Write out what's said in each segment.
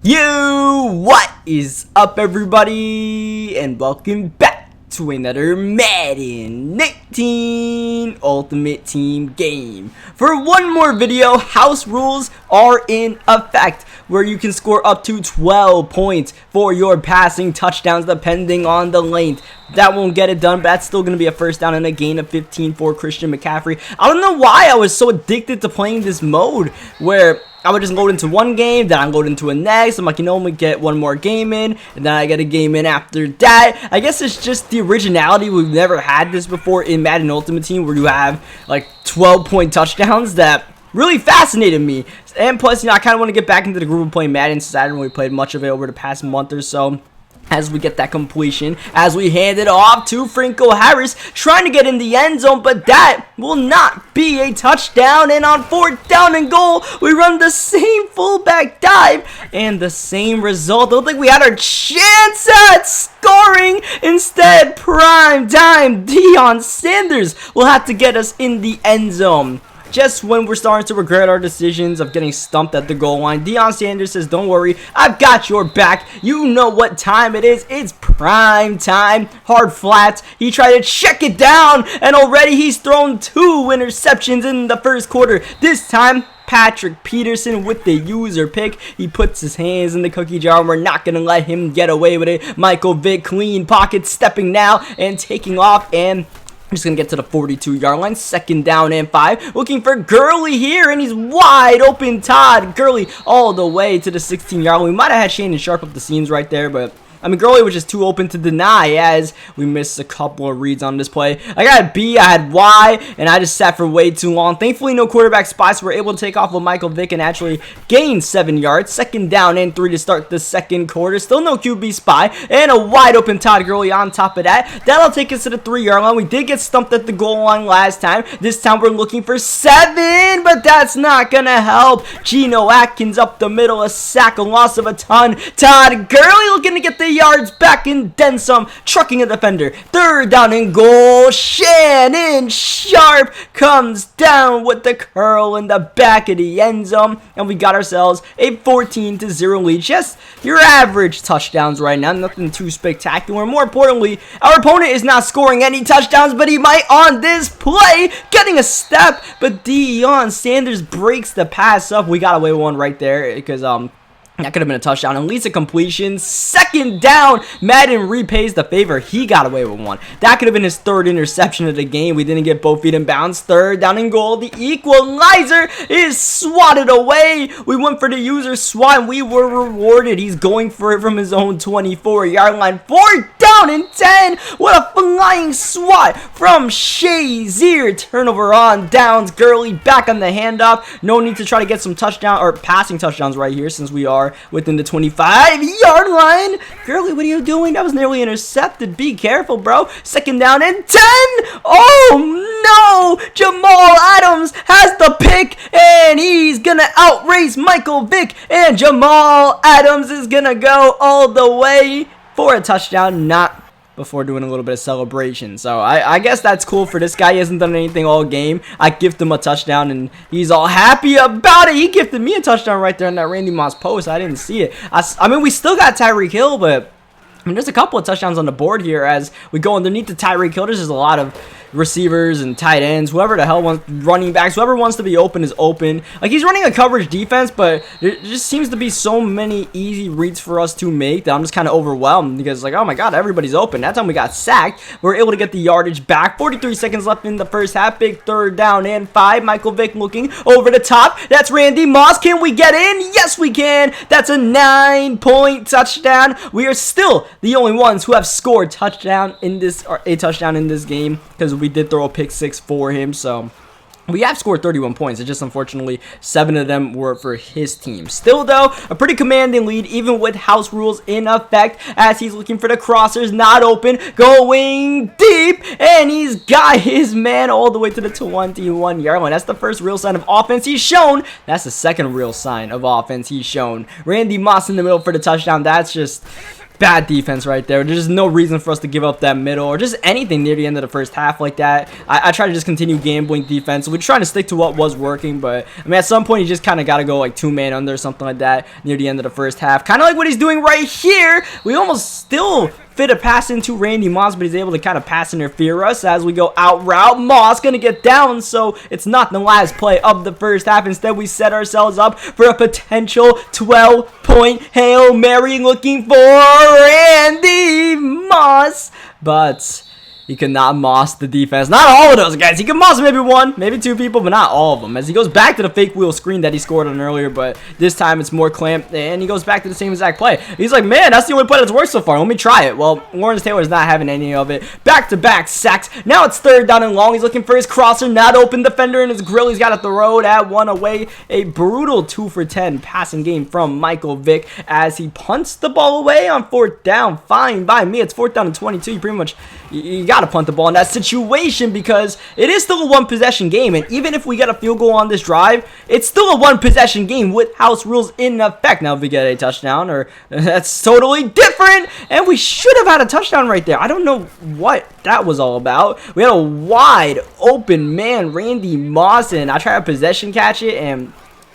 What is up, everybody, and welcome back to another Madden 19 Ultimate Team game. For one more video, house rules are in effect, where you can score up to 12 points for your passing touchdowns depending on the length. That won't get it done, but that's still going to be a first down and a gain of 15 for Christian McCaffrey. I don't know why I was so addicted to playing this mode where I would just load into one game, then I load into a next. I'm like, you know, I'm going to get one more game in, and then I get a game in after that. I guess it's just the originality. We've never had this before in Madden Ultimate Team, where you have like 12-point touchdowns that really fascinated me. And plus, you know, I kind of want to get back into the groove of playing Madden since I haven't really played much of it over the past month or so. As we get that completion, as we hand it off to Franco Harris, trying to get in the end zone, but that will not be a touchdown. And on 4th down and goal, we run the same fullback dive and the same result. I don't think we had our chance at scoring. Instead, prime time Deion Sanders will have to get us in the end zone. Just when we're starting to regret our decisions of getting stumped at the goal line, Deion Sanders says, don't worry, I've got your back. You know what time it is. It's prime time. Hard flats. He tried to check it down, and already he's thrown 2 interceptions in the first quarter. This time, Patrick Peterson with the user pick. He puts his hands in the cookie jar, and we're not going to let him get away with it. Michael Vick, clean pocket, stepping now and taking off, and I'm just going to get to the 42-yard line. 2nd down and 5. Looking for Gurley here, and he's wide open. Todd Gurley all the way to the 16-yard line. We might have had Shannon Sharp up the seams right there, but I mean, Gurley was just too open to deny as we missed a couple of reads on this play. I got B, I had Y, and I just sat for way too long. Thankfully, no quarterback spots. We're able to take off with Michael Vick and actually gain 7 yards. 2nd down and 3 to start the second quarter. Still no QB spy, and a wide open Todd Gurley on top of that. That'll take us to the 3-yard line. We did get stumped at the goal line last time. This time we're looking for 7, but that's not going to help. Geno Atkins up the middle, a sack, a loss of a ton. Todd Gurley looking to get the yards back and then some, trucking a defender. 3rd down and goal. Shannon Sharp comes down with the curl in the back of the end zone, and we got ourselves a 14-0 lead. Just your average touchdowns right now, nothing too spectacular. More importantly, our opponent is not scoring any touchdowns, but he might on this play, getting a step, but Deion Sanders breaks the pass up. We got away with one right there because that could have been a touchdown, at least a completion. 2nd down, Madden repays the favor. He got away with one. That could have been his 3rd interception of the game. We didn't get both feet in bounds. 3rd down and goal. The equalizer is swatted away. We went for the user swat, and we were rewarded. He's going for it from his own 24-yard line. 4th down and 10. What a flying swat from Shazier. Turnover on downs. Gurley back on the handoff. No need to try to get some touchdown or passing touchdowns right here, since we are within the 25-yard line. Gurley, what are you doing? That was nearly intercepted. Be careful, bro. 2nd down and 10. Oh, no. Jamal Adams has the pick, and he's going to outrace Michael Vick, and Jamal Adams is going to go all the way for a touchdown, not before doing a little bit of celebration. So I guess that's cool for this guy. He hasn't done anything all game. I gift him a touchdown, and he's all happy about it. He gifted me a touchdown right there on that Randy Moss post. I didn't see it. I mean, we still got Tyreek Hill, but I mean, there's a couple of touchdowns on the board here as we go underneath the Tyreek Hill. There's just a lot of receivers and tight ends, whoever the hell wants, running backs, whoever wants to be open is open. Like, he's running a coverage defense, but there just seems to be so many easy reads for us to make that I'm just kind of overwhelmed, because like, oh my god, everybody's open. That time we got sacked. We were able to get the yardage back. 43 seconds left in the first half. Big 3rd down and 5. Michael Vick looking over the top. That's Randy Moss. Can we get in? Yes, we can. That's a 9-point touchdown. We are still the only ones who have scored a touchdown in this game, because we did throw a pick 6 for him. So we have scored 31 points. It's just unfortunately 7 of them were for his team. Still though, a pretty commanding lead even with house rules in effect, as he's looking for the crossers, not open, going deep, and he's got his man all the way to the 21-yard line. That's the first real sign of offense he's shown. That's the second real sign of offense he's shown. Randy Moss in the middle for the touchdown. That's just Bad defense right there. There's no reason for us to give up that middle or just anything near the end of the first half like that. I try to just continue gambling defense. We're trying to stick to what was working, but I mean, at some point you just kind of got to go like 2-man under or something like that near the end of the first half. Kind of like what he's doing right here. We almost still fit a pass into Randy Moss, but he's able to kind of pass interfere us as we go out route. Moss gonna get down, so it's not the last play of the first half. Instead, we set ourselves up for a potential 12-point Hail Mary looking for Randy Moss, but he could not moss the defense. Not all of those guys. He could moss maybe one, maybe two people, but not all of them. As he goes back to the fake wheel screen that he scored on earlier, but this time it's more clamped, and he goes back to the same exact play. He's like, man, that's the only play that's worked so far. Let me try it. Well, Lawrence Taylor's not having any of it. Back-to-back sacks. Now it's 3rd down and long. He's looking for his crosser. Not open defender in his grill. He's got to throw that one away. A brutal 2 for 10 passing game from Michael Vick as he punts the ball away on 4th down. Fine by me. It's 4th down and 22. You pretty much, you got to punt the ball in that situation because it is still a 1-possession game, and even if we get a field goal on this drive, it's still a 1-possession game with house rules in effect. Now if we get a touchdown, or that's totally different, and we should have had a touchdown right there. I don't know what that was all about. We had a wide open man, Randy Moss, and I tried to possession catch it, and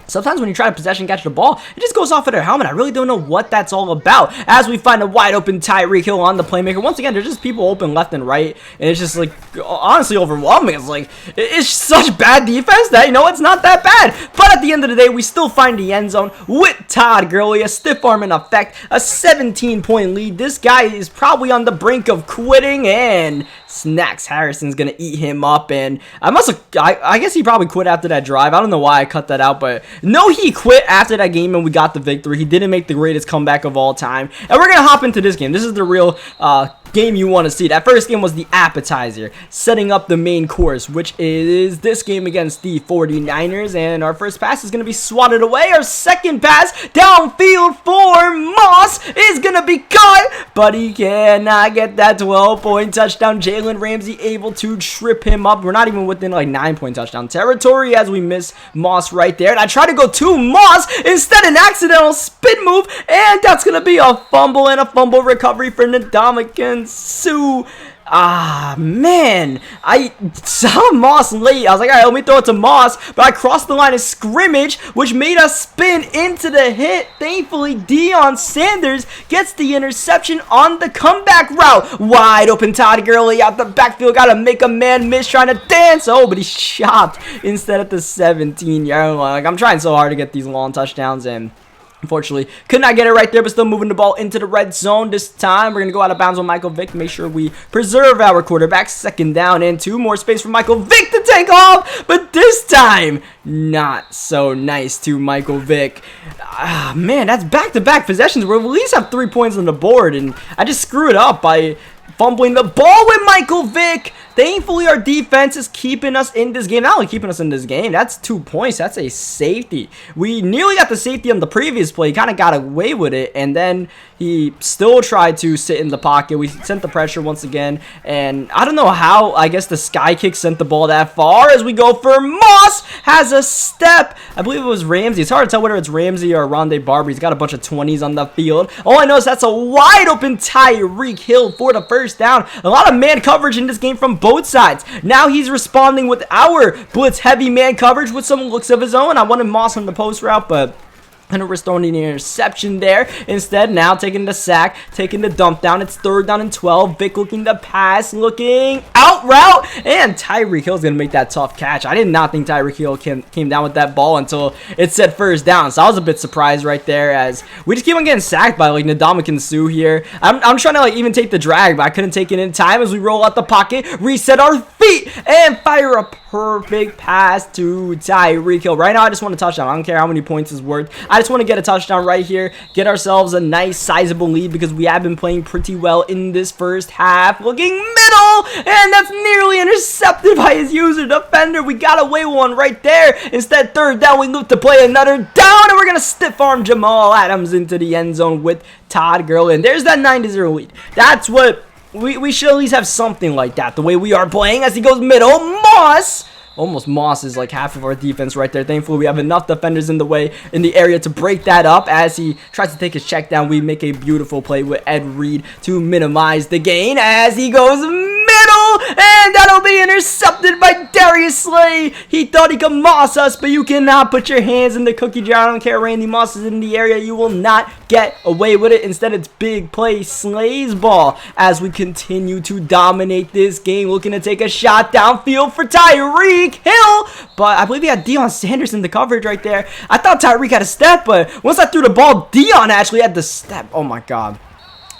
sometimes when you try to possession catch the ball, it just goes off of their helmet. I really don't know what that's all about. As we find a wide open Tyreek Hill on the playmaker. Once again, there's just people open left and right, and it's just like honestly overwhelming. It's like it's such bad defense that, you know, it's not that bad. But at the end of the day, we still find the end zone with Todd Gurley, a stiff arm in effect, a 17-point lead. This guy is probably on the brink of quitting, and Snacks Harrison's gonna eat him up. And I guess he probably quit after that drive. I don't know why I cut that out, but no, he quit after that game and we got the victory. He didn't make the greatest comeback of all time. And we're going to hop into this game. This is the real game you want to see. That first game was the Appetizer, setting up the main course, which is this game against the 49ers. And our first pass is going to be swatted away. Our second pass downfield for Moss is going to be caught, but he cannot get that 12-point touchdown. Jalen Ramsey able to trip him up. We're not even within like 9-point touchdown territory as we miss Moss right there. And I try to go to Moss, instead an accidental spin move, and that's going to be a fumble and a fumble recovery for Ndamukong Suh. Ah, man, I saw Moss late. I was like, all right, let me throw it to Moss, but I crossed the line of scrimmage, which made us spin into the hit. Thankfully, Deion Sanders gets the interception on the comeback route. Wide open Todd Gurley out the backfield. Got to make a man miss trying to dance. Oh, but he's chopped instead at the 17-yard line. Like, I'm trying so hard to get these long touchdowns in. Unfortunately, could not get it right there, but still moving the ball into the red zone. This time, we're going to go out of bounds with Michael Vick to make sure we preserve our quarterback. 2nd down and 2. More space for Michael Vick to take off, but this time, not so nice to Michael Vick. Ah, man, that's back-to-back possessions. We'll at least have 3 points on the board, and I just screw it up by fumbling the ball with Michael Vick. Thankfully, our defense is keeping us in this game. Not only keeping us in this game, that's 2 points. That's a safety. We nearly got the safety on the previous play. He kind of got away with it, and then he still tried to sit in the pocket. We sent the pressure once again, and I don't know how. I guess the sky kick sent the ball that far as we go for Moss. Has a step. I believe it was Ramsey. It's hard to tell whether it's Ramsey or Rondé Barber. He's got a bunch of 20s on the field. All I know is that's a wide open Tyreek Hill for the first down. A lot of man coverage in this game from both sides. Now he's responding with our blitz heavy man coverage with some looks of his own. I wanted Moss on the post route, but and we're throwing an interception there. Instead, now taking the sack, taking the dump down. It's 3rd down and 12. Vick looking to pass, looking out route, and Tyreek Hill's going to make that tough catch. I did not think Tyreek Hill came down with that ball until it said 1st down, so I was a bit surprised right there as we just keep on getting sacked by like Ndamukong Suh here. I'm trying to like even take the drag, but I couldn't take it in time as we roll out the pocket, reset our feet, and fire a perfect pass to Tyreek Hill. Right now, I just want a touchdown. I don't care how many points it's worth. I just want to get a touchdown right here, get ourselves a nice sizable lead because we have been playing pretty well in this first half. Looking middle, and that's nearly intercepted by his user defender. We got away one right there. Instead, 3rd down, we look to play another down, and we're going to stiff arm Jamal Adams into the end zone with Todd Gurley. And there's that 9-0 lead. That's what we should at least have something like that, the way we are playing as he goes middle. Moss almost mosses like half of our defense right there. Thankfully, we have enough defenders in the way, in the area to break that up. As he tries to take his check down, we make a beautiful play with Ed Reed to minimize the gain as he goes middle, and that'll be intercepted by Darius Slay. He thought he could moss us, but you cannot put your hands in the cookie jar. I don't care, Randy Moss is in the area. You will not get away with it. Instead, it's big play Slay's ball as we continue to dominate this game. Looking to take a shot downfield for Tyreek Hill, but I believe he had Deion Sanders in the coverage right there. I thought Tyreek had a step, but once I threw the ball, Deion actually had the step. Oh my God.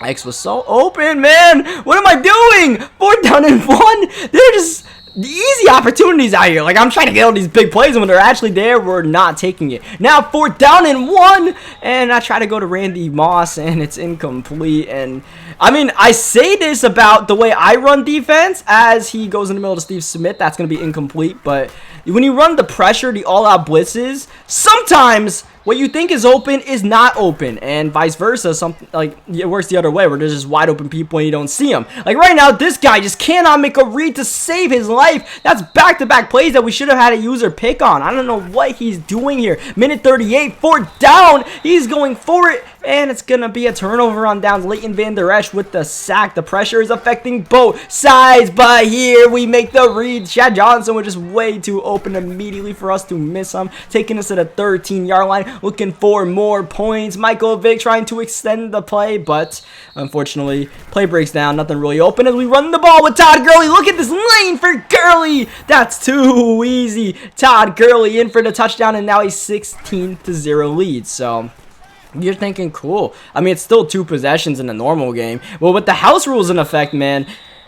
X was so open, man. What am I doing? 4th down and 1. They're just easy opportunities out here. Like, I'm trying to get all these big plays, and when they're actually there, we're not taking it. Now 4th down and 1, and I try to go to Randy Moss, and it's incomplete. And I mean, I say this about the way I run defense, as he goes in the middle to Steve Smith. That's going to be incomplete. But when you run the pressure, the all-out blitzes, sometimes what you think is open is not open, and vice versa. Something like it works the other way, where there's just wide open people and you don't see them. Like right now, this guy just cannot make a read to save his life. That's back-to-back plays that we should have had a user pick on. I don't know what he's doing here. Minute 38, 4th down. He's going for it, and it's gonna be a turnover on downs. Leighton Van Der Esch with the sack. The pressure is affecting both sides, but here we make the read. Chad Johnson was just way too open immediately for us to miss him, taking us to the 13-yard line. Looking for more points. Michael Vick trying to extend the play, but unfortunately, play breaks down. Nothing really open as we run the ball with Todd Gurley. Look at this lane for Gurley. That's too easy. Todd Gurley in for the touchdown, and now a 16-0 lead. So you're thinking, cool. I mean, it's still 2 possessions in the normal game. Well, with the house rules in effect, man,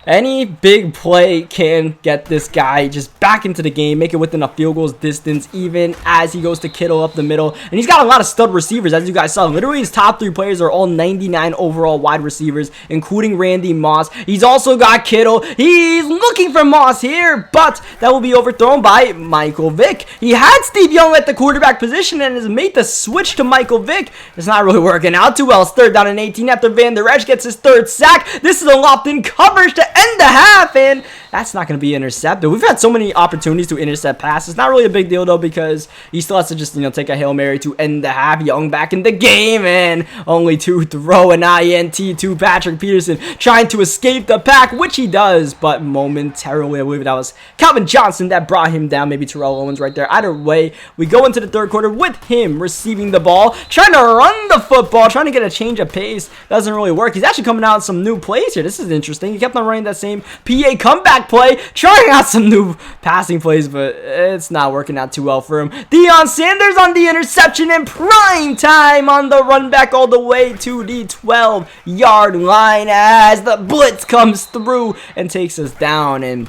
any big play can get this guy just back into the game, make it within a field goal's distance, even as he goes to Kittle up the middle. And he's got a lot of stud receivers, as you guys saw. Literally, his top 3 players are all 99 overall wide receivers, including Randy Moss. He's also got Kittle. He's looking for Moss here, but that will be overthrown by Michael Vick. He had Steve Young at the quarterback position and has made the switch to Michael Vick. It's not really working out too well. It's 3rd down and 18 after Van Der Esch gets his 3rd sack. This is a locked-in coverage to end the half, and that's not going to be intercepted. We've had so many opportunities to intercept passes. Not really a big deal, though, because he still has to just, take a Hail Mary to end the half. Young back in the game, and only to throw an INT to Patrick Peterson, trying to escape the pack, which he does, but momentarily. I believe that was Calvin Johnson that brought him down, maybe Terrell Owens right there. Either way, we go into the 3rd quarter with him receiving the ball, trying to run the football, trying to get a change of pace. Doesn't really work. He's actually coming out with some new plays here. This is interesting. He kept on running that same PA comeback play, trying out some new passing plays, but it's not working out too well for him. Deion Sanders on the interception, and prime time on the run back all the way to the 12-yard line as the blitz comes through and takes us down. And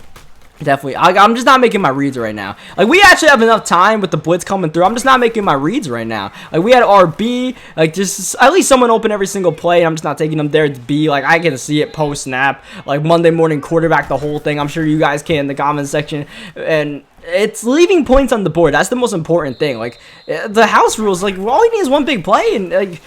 definitely, I'm just not making my reads right now. Like, we actually have enough time with the blitz coming through. I'm just not making my reads right now. Like, we had RB, like, just at least someone open every single play, and I'm just not taking them there. It's B. Like, I can see it post-snap. Like, Monday morning quarterback, the whole thing. I'm sure you guys can in the comment section. And it's leaving points on the board. That's the most important thing. Like, the house rules, like, all you need is one big play, and, like,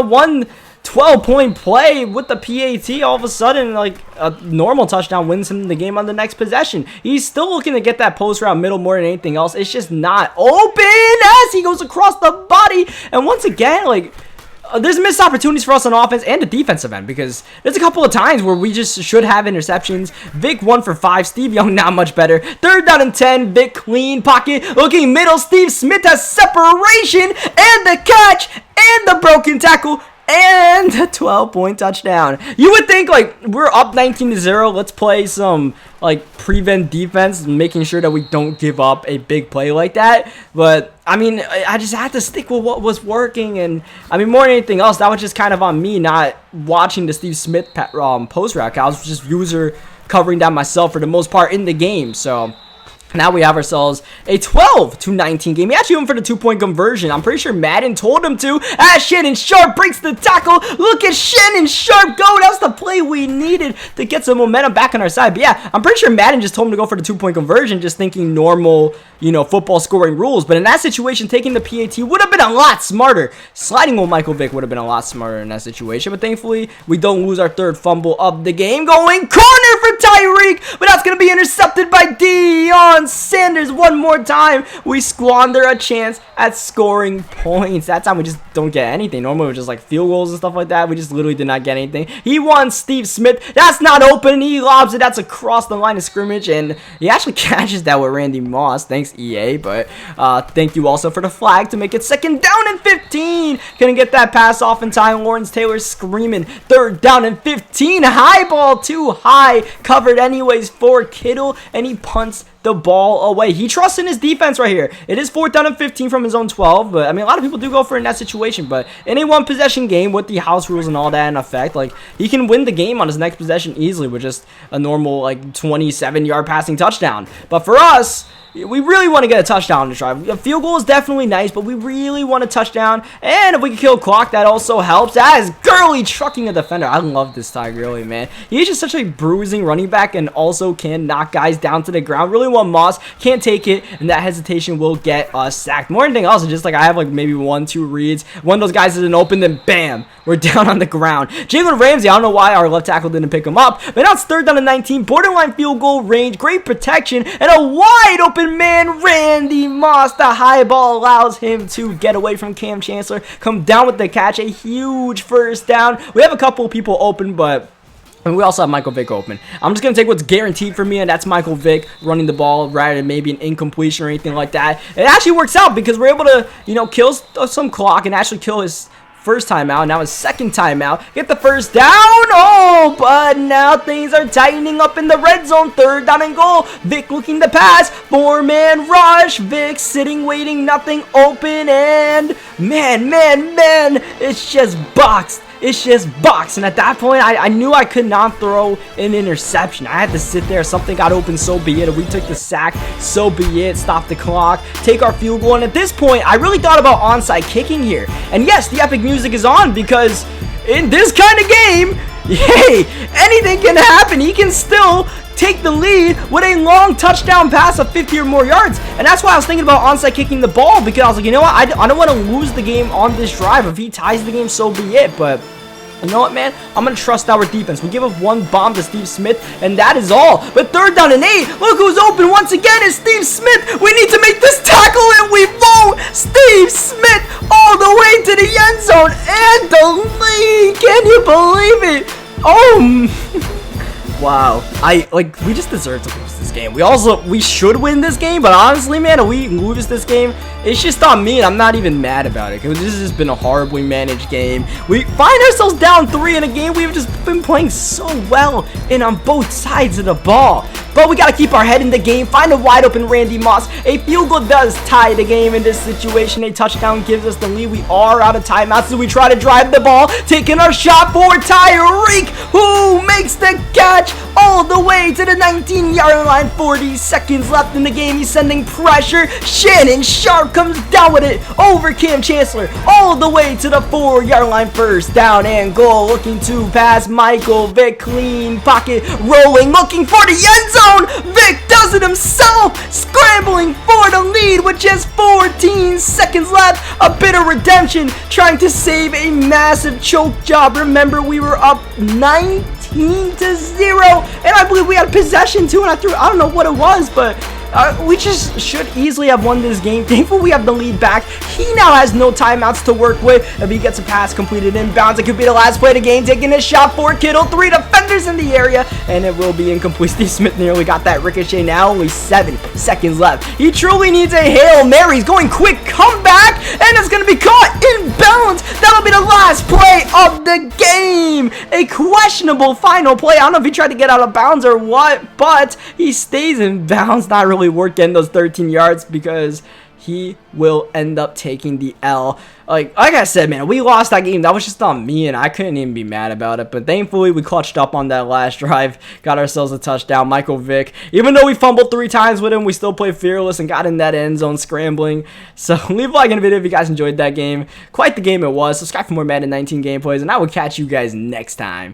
one 12-point play with the PAT, all of a sudden, like, a normal touchdown wins him the game on the next possession. He's still looking to get that post route middle more than anything else. It's just not open as he goes across the body. And once again, like, there's missed opportunities for us on offense and the defensive end, because there's a couple of times where we just should have interceptions. Vic 1 for 5. Steve Young not much better. 3rd down and 10. Vic clean pocket looking middle. Steve Smith has separation and the catch and the broken tackle and a 12-point touchdown. You would think, like, we're up 19-0. Let's play some, like, prevent defense, making sure that we don't give up a big play like that. But, I mean, I just had to stick with what was working. And, I mean, more than anything else, that was just kind of on me not watching the Steve Smith post route. I was just user covering that myself for the most part in the game. So now we have ourselves a 12-19 game. He actually went for the 2-point conversion. I'm pretty sure Madden told him to. As Shannon Sharp breaks the tackle. Look at Shannon Sharp go. That's the play we needed to get some momentum back on our side. But yeah, I'm pretty sure Madden just told him to go for the 2-point conversion, just thinking normal, football scoring rules. But in that situation, taking the PAT would have been a lot smarter. Sliding on Michael Vick would have been a lot smarter in that situation. But thankfully, we don't lose our 3rd fumble of the game. Going corner for Tyreek, but that's going to be intercepted by Deion Deion Sanders one more time. We squander a chance at scoring points. That time we just don't get anything. Normally we're just like field goals and stuff like that. We just literally did not get anything. He wants Steve Smith. That's not open. He lobs it. That's across the line of scrimmage, and he actually catches that with Randy Moss. Thanks, EA. But thank you also for the flag to make it 2nd down and 15. Couldn't get that pass off in time. Lawrence Taylor screaming 3rd down and 15. High ball too high. Covered anyways for Kittle, and he punts the ball away. He trusts in his defense right here. It is 4th down and 15 from his own 12, but I mean, a lot of people do go for it in that situation, but in a one possession game with the house rules and all that in effect, like, he can win the game on his next possession easily with just a normal, like, 27-yard passing touchdown. But for us, we really want to get a touchdown to drive. A field goal is definitely nice, but we really want a touchdown. And if we can kill clock, that also helps. That is Gurley trucking a defender. I love this Ty Gurley, man. He's just such a bruising running back and also can knock guys down to the ground. Really want Moss. Can't take it, and that hesitation will get us sacked. More than anything else, it's just like I have like maybe 1-2 reads. One of those guys isn't open, then bam, we're down on the ground. Jalen Ramsey, I don't know why our left tackle didn't pick him up, but now it's 3rd down and 19. Borderline field goal range. Great protection, and a wide open man, Randy Moss. The high ball allows him to get away from Cam Chancellor, come down with the catch. A huge 1st down. We have a couple people open, but and we also have Michael Vick open. I'm just going to take what's guaranteed for me, and that's Michael Vick running the ball rather than maybe an incompletion or anything like that. It actually works out because we're able to, you know, kill some clock and actually kill his first timeout, now his 2nd timeout, get the 1st down. Oh, but now things are tightening up in the red zone. 3rd down and goal. Vic looking to pass, 4-man rush. Vic sitting, waiting, nothing open, and man, it's just boxed. It's just boxed, and at that point, I knew I could not throw an interception. I had to sit there. Something got open, so be it. If we took the sack, so be it. Stop the clock, take our field goal, and at this point, I really thought about onside kicking here. And yes, the epic music is on because in this kind of game, hey, anything can happen. He can still take the lead with a long touchdown pass of 50 or more yards. And that's why I was thinking about onside kicking the ball, because I was like, you know what, I don't want to lose the game on this drive. If he ties the game, so be it. But you know what, man? I'm going to trust our defense. We give up one bomb to Steve Smith, and that is all. But 3rd down and 8. Look who's open once again. It's Steve Smith. We need to make this tackle, and we won't. Steve Smith all the way to the end zone and the lead. Can you believe it? Oh, wow. We just deserve to lose this game. We should win this game, but honestly, man, if we lose this game, it's just on me, and I'm not even mad about it, because this has just been a horribly managed game. We find ourselves down 3 in a game we've just been playing so well and on both sides of the ball. But we got to keep our head in the game, find a wide open Randy Moss. A field goal does tie the game in this situation. A touchdown gives us the lead. We are out of timeouts, so we try to drive the ball, taking our shot for Tyreek, who makes the catch all the way to the 19-yard line. 40 seconds left in the game. He's sending pressure. Shannon Sharp comes down with it over Cam Chancellor all the way to the 4-yard line. 1st down and goal. Looking to pass Michael Vick. Clean pocket rolling, looking for the end zone. Vick does it himself, scrambling for the lead with just 14 seconds left. A bit of redemption, trying to save a massive choke job. Remember, we were up 19-0, and I believe we had possession too, and I don't know what it was, but we just should easily have won this game. Thankful we have the lead back. He now has no timeouts to work with. If he gets a pass completed inbounds, it could be the last play of the game. Taking a shot for Kittle. 3 defenders in the area, and it will be incomplete. Steve Smith nearly got that ricochet. Now only 7 seconds left. He truly needs a Hail Mary. He's going quick comeback, and it's going to be caught in bounds. That'll be the last play of the game. A questionable final play. I don't know if he tried to get out of bounds or what, but he stays in bounds. Not really worth getting those 13 yards because he will end up taking the L. Like I said, man, we lost that game. That was just on me, and I couldn't even be mad about it. But thankfully, we clutched up on that last drive, got ourselves a touchdown. Michael Vick, even though we fumbled 3 times with him, we still played fearless and got in that end zone scrambling. So leave a like in the video if you guys enjoyed that game. Quite the game it was. Subscribe for more Madden 19 gameplays, and I will catch you guys next time.